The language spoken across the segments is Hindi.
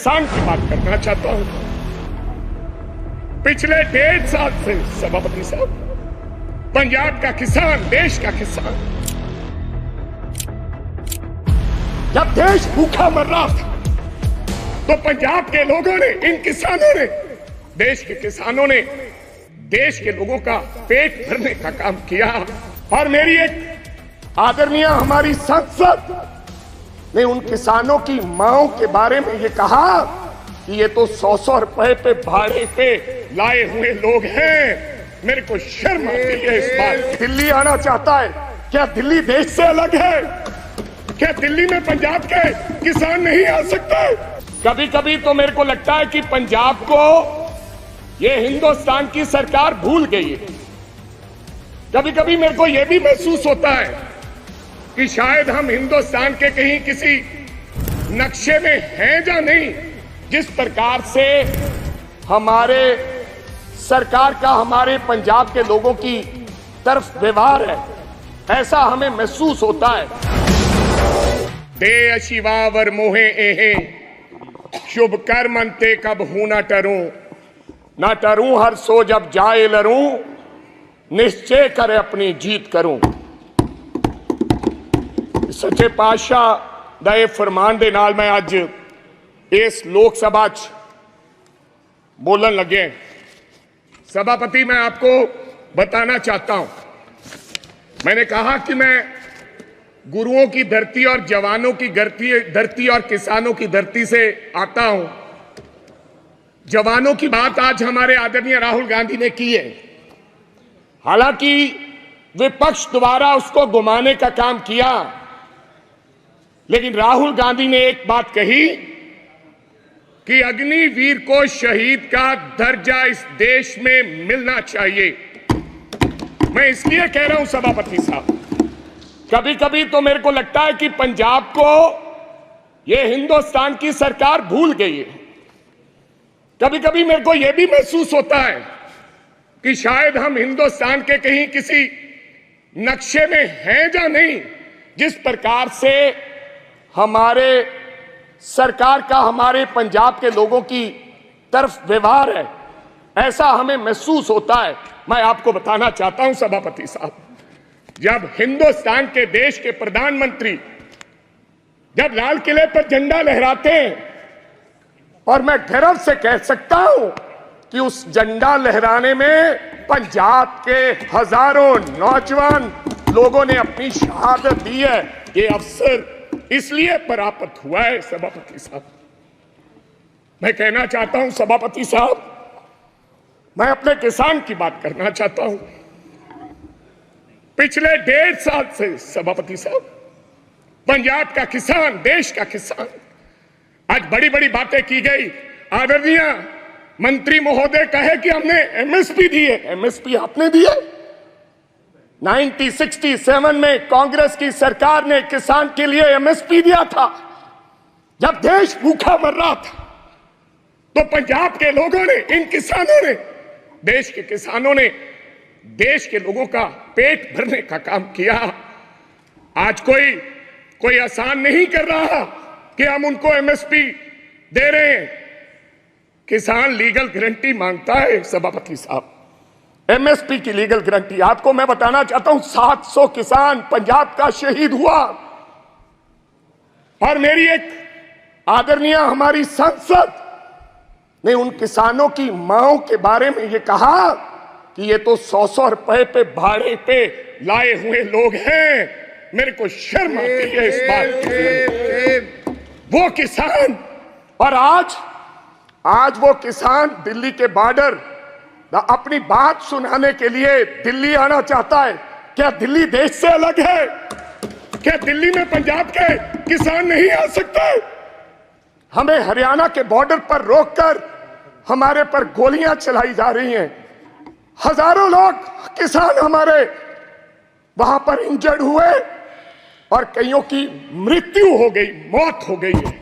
किसान की बात करना चाहता हूं। पिछले 1.5 साल से सभापति साहब, पंजाब का किसान, देश का किसान, जब देश भूखा मर रहा था तो पंजाब के लोगों ने, इन किसानों ने, देश के किसानों ने देश के लोगों का पेट भरने का काम किया। और मेरी एक आदरणीय हमारी सांसद ने उन किसानों की मांओं के बारे में ये कहा कि ये तो 100-100 रुपए पे भाड़े पे लाए हुए लोग हैं। मेरे को शर्म आती है इस बात। दिल्ली आना चाहता है, क्या दिल्ली देश से अलग है? क्या दिल्ली में पंजाब के किसान नहीं आ सकते? कभी कभी तो मेरे को लगता है कि पंजाब को ये हिंदुस्तान की सरकार भूल गई है। कभी कभी मेरे को यह भी महसूस होता है कि शायद हम हिंदुस्तान के कहीं किसी नक्शे में हैं या नहीं। जिस प्रकार से हमारे सरकार का हमारे पंजाब के लोगों की तरफ व्यवहार है, ऐसा हमें महसूस होता है। दे अशिवावर मोहे एहे शुभ कर्म अंते कब हूं ना टरूं हर सो जब जाए लरूं निश्चय करे अपनी जीत करूं। सच्चे पातशाह दा ये फरमान दे नाल मैं अज इस लोक सभा च बोलन लगे। सभापति, मैं आपको बताना चाहता हूं, मैंने कहा कि मैं गुरुओं की धरती और जवानों की धरती और किसानों की धरती से आता हूं। जवानों की बात आज हमारे आदरणीय राहुल गांधी ने की है। हालांकि विपक्ष द्वारा उसको घुमाने का काम किया, लेकिन राहुल गांधी ने एक बात कही कि अग्निवीर को शहीद का दर्जा इस देश में मिलना चाहिए। मैं इसलिए कह रहा हूं सभापति साहब, कभी कभी तो मेरे को लगता है कि पंजाब को यह हिंदुस्तान की सरकार भूल गई है। कभी कभी मेरे को यह भी महसूस होता है कि शायद हम हिंदुस्तान के कहीं किसी नक्शे में हैं या नहीं। जिस प्रकार से हमारे सरकार का हमारे पंजाब के लोगों की तरफ व्यवहार है, ऐसा हमें महसूस होता है। मैं आपको बताना चाहता हूं सभापति साहब, जब हिंदुस्तान के देश के प्रधानमंत्री जब लाल किले पर झंडा लहराते हैं, और मैं गर्व से कह सकता हूं कि उस झंडा लहराने में पंजाब के हजारों नौजवान लोगों ने अपनी शहादत दी है। ये अवसर इसलिए प्राप्त हुआ है सभापति साहब। मैं कहना चाहता हूं सभापति साहब, मैं अपने किसान की बात करना चाहता हूं। पिछले 1.5 साल से सभापति साहब, पंजाब का किसान, देश का किसान, आज बड़ी बड़ी बातें की गई। आदरणीय मंत्री महोदय कहे कि हमने एमएसपी दी है। एमएसपी आपने दी है? 1967 में कांग्रेस की सरकार ने किसान के लिए एमएसपी दिया था। जब देश भूखा मर रहा था तो पंजाब के लोगों ने, इन किसानों ने, देश के किसानों ने देश के लोगों का पेट भरने का काम किया। आज कोई आसान नहीं कर रहा कि हम उनको एमएसपी दे रहे हैं। किसान लीगल गारंटी मांगता है सभापति साहब, एमएसपी की लीगल गारंटी। आपको मैं बताना चाहता हूं, 700 किसान पंजाब का शहीद हुआ। और मेरी एक आदरणीय हमारी सांसद ने उन किसानों की मांओं के बारे में ये कहा कि ये तो 100-100 रुपए पे भाड़े पे लाए हुए लोग हैं। मेरे को शर्म आती है इस बात। वो किसान, और आज वो किसान दिल्ली के बॉर्डर अपनी बात सुनाने के लिए दिल्ली आना चाहता है। क्या दिल्ली देश से अलग है? क्या दिल्ली में पंजाब के किसान नहीं आ सकते? हमें हरियाणा के बॉर्डर पर रोककर हमारे पर गोलियां चलाई जा रही हैं। हजारों लोग किसान हमारे वहां पर इंजर्ड हुए और कईयों की मृत्यु हो गई, मौत हो गई है।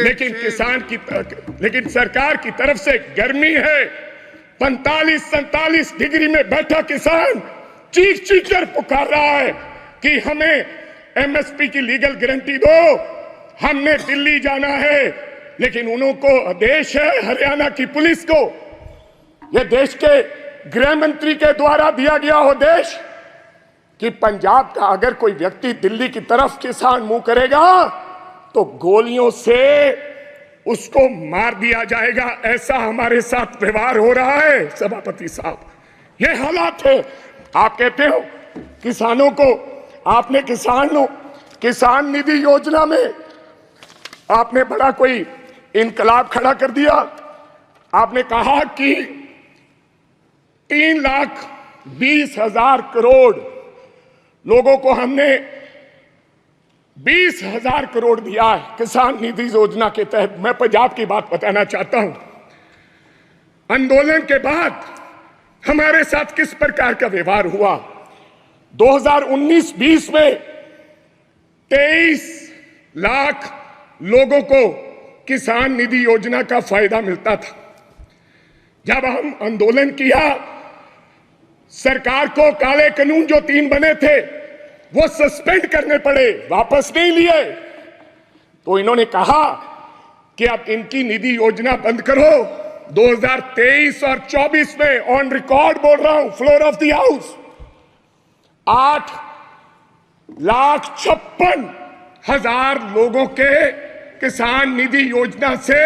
लेकिन सरकार की तरफ से गर्मी है। 45-47 डिग्री में बैठा किसान चीख कर पुकार रहा है कि हमें एमएसपी की लीगल गारंटी दो, हमने दिल्ली जाना है। लेकिन उनको देश है हरियाणा की पुलिस को, यह देश के गृह मंत्री के द्वारा दिया गया हो देश, कि पंजाब का अगर कोई व्यक्ति दिल्ली की तरफ किसान मुंह करेगा तो गोलियों से उसको मार दिया जाएगा। ऐसा हमारे साथ व्यवहार हो रहा है सभापति साहब, ये हालात है। आप कहते हो किसानों को, आपने किसान निधि योजना में आपने बड़ा कोई इनकलाब खड़ा कर दिया। आपने कहा कि 3,20,000 करोड़ लोगों को हमने 20,000 करोड़ दिया है किसान निधि योजना के तहत। मैं पंजाब की बात बताना चाहता हूं, आंदोलन के बाद हमारे साथ किस प्रकार का व्यवहार हुआ। 2019-20 में 23 लाख लोगों को किसान निधि योजना का फायदा मिलता था। जब हम आंदोलन किया, सरकार को काले कानून जो 3 बने थे वो सस्पेंड करने पड़े, वापस नहीं लिए। तो इन्होंने कहा कि अब इनकी निधि योजना बंद करो। 2023 और 24 में ऑन रिकॉर्ड बोल रहा हूं, फ्लोर ऑफ द हाउस, 8,56,000 लोगों के किसान निधि योजना से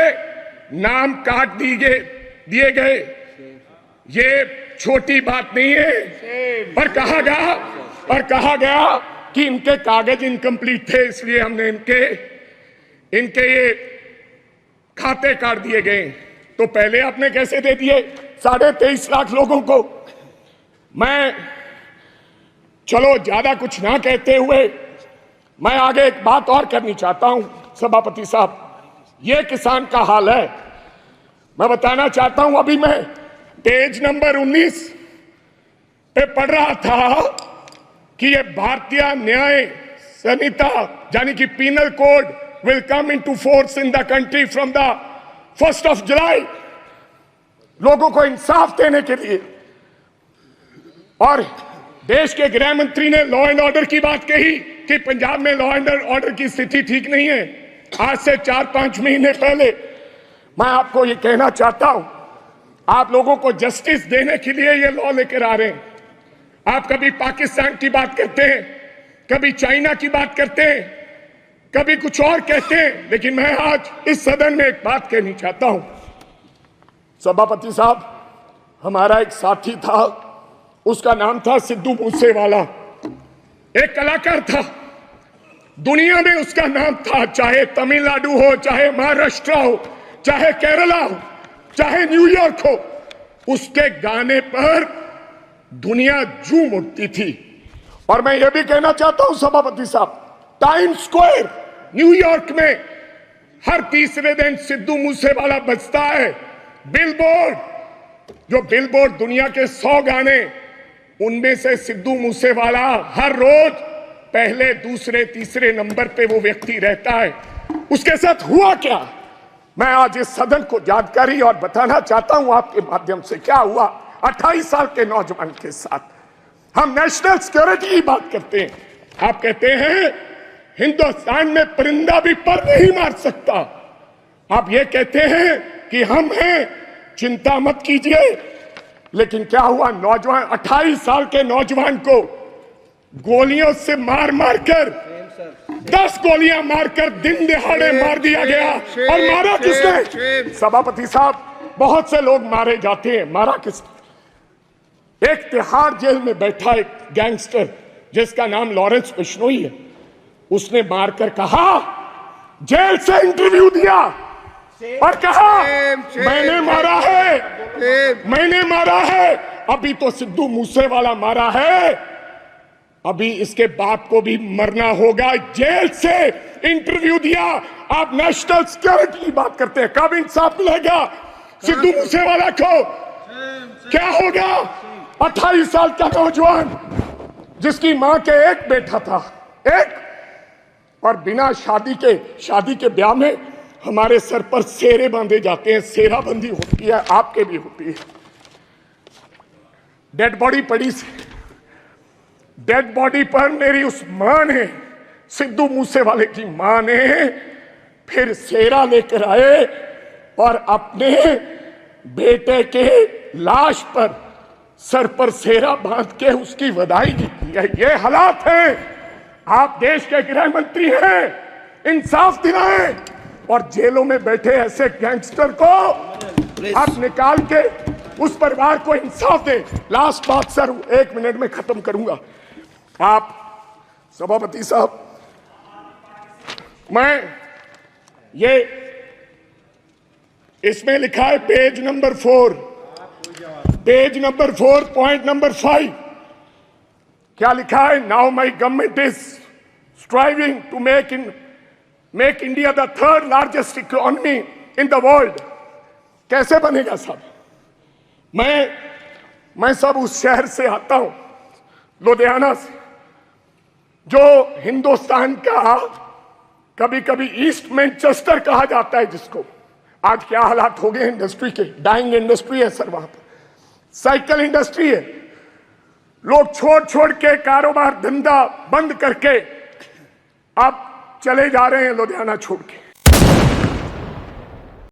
नाम काट दिए गए। ये छोटी बात नहीं है। और कहा गया कि इनके कागज इनकम्प्लीट थे, इसलिए हमने इनके ये खाते काट दिए गए। तो पहले आपने कैसे दे दिए 23.5 लाख लोगों को। मैं चलो ज्यादा कुछ ना कहते हुए मैं आगे एक बात और करनी चाहता हूं सभापति साहब। ये किसान का हाल है, मैं बताना चाहता हूं। अभी मैं पेज नंबर 19 पे पढ़ रहा था कि ये भारतीय न्याय संहिता यानी कि penal code will come into force in the country from the 1st of July, लोगों को इंसाफ देने के लिए। और देश के गृह मंत्री ने लॉ एंड ऑर्डर की बात कही कि पंजाब में लॉ एंड ऑर्डर की स्थिति ठीक नहीं है। आज से 4-5 महीने पहले मैं आपको ये कहना चाहता हूं, आप लोगों को जस्टिस देने के लिए ये लॉ लेकर आ रहे हैं। आप कभी पाकिस्तान की बात करते हैं, कभी चाइना की बात करते हैं, कभी कुछ और कहते हैं, लेकिन मैं आज इस सदन में एक बात कहनी चाहता हूं सभापति साहब। हमारा एक साथी था, उसका नाम था सिद्धू मूसेवाला, एक कलाकार था, दुनिया में उसका नाम था। चाहे तमिलनाडु हो, चाहे महाराष्ट्र हो, चाहे केरला हो, चाहे न्यूयॉर्क हो, उसके गाने पर दुनिया झूम उठती थी। और मैं ये भी कहना चाहता हूं सभापति साहब, टाइम स्क्वायर न्यूयॉर्क में हर तीसरे दिन सिद्धू मूसेवाला बजता है। बिलबोर्ड दुनिया के 100 गाने, उनमें से सिद्धू मूसेवाला हर रोज पहले, दूसरे, तीसरे नंबर पे वो व्यक्ति रहता है। उसके साथ हुआ क्या, मैं आज इस सदन को जानकारी और बताना चाहता हूं आपके माध्यम से। क्या हुआ 28 साल के नौजवान के साथ। हम नेशनल सिक्योरिटी की बात करते हैं, आप कहते हैं हिंदुस्तान में परिंदा भी पर नहीं मार सकता। आप ये कहते हैं कि हम हैं, चिंता मत कीजिए। लेकिन क्या हुआ, नौजवान 28 साल के नौजवान को गोलियों से मार कर 10 गोलियां मारकर दिन दिहाड़े मार दिया गया। और मारा किसने सभापति साहब? बहुत से लोग मारे जाते हैं, मारा किसने? एक तिहाड़ जेल में बैठा एक गैंगस्टर जिसका नाम लॉरेंस बिश्नोई है, उसने मारकर कहा, जेल से इंटरव्यू दिया और कहा मैंने मारा है। अभी तो सिद्धू मूसेवाला मारा है, अभी इसके बाप को भी मरना होगा। जेल से इंटरव्यू दिया। आप नेशनल सिक्योरिटी की बात करते हैं, कब इंसाफ मिलेगा सिद्धू मूसेवाला को? क्या होगा 28 साल का नौजवान जिसकी मां के एक बेटा था, एक, और बिना शादी के ब्याह में हमारे सर पर सेरे बांधे जाते हैं, सेराबंदी होती है, आपके भी होती है। डेड बॉडी पड़ी, डेड बॉडी पर मेरी उस मां ने, सिद्धू मूसेवाले की मां ने फिर सेरा लेकर आए और अपने बेटे के लाश पर सर पर सेरा बांध के उसकी बधाई दी है। ये हालात हैं। आप देश के गृह मंत्री हैं, इंसाफ दिलाएं और जेलों में बैठे ऐसे गैंगस्टर को आप निकाल के उस परिवार को इंसाफ दें। लास्ट बात सर, 1 मिनट में खत्म करूंगा। आप सभापति साहब, मैं ये इसमें लिखा है पेज नंबर 4, पॉइंट नंबर 5, क्या लिखा है? Now my government is striving to make India the 3rd largest economy in the world. कैसे बनेगा साहब? मैं सब उस शहर से आता हूं, लुधियाना से, जो हिंदुस्तान का कभी कभी ईस्ट मैनचेस्टर कहा जाता है, जिसको आज क्या हालात हो गए इंडस्ट्री के। डाइंग इंडस्ट्री है सर, वहां पर साइकिल इंडस्ट्री है। लोग छोड़ के कारोबार धंधा बंद करके अब चले जा रहे हैं लुधियाना छोड़ के।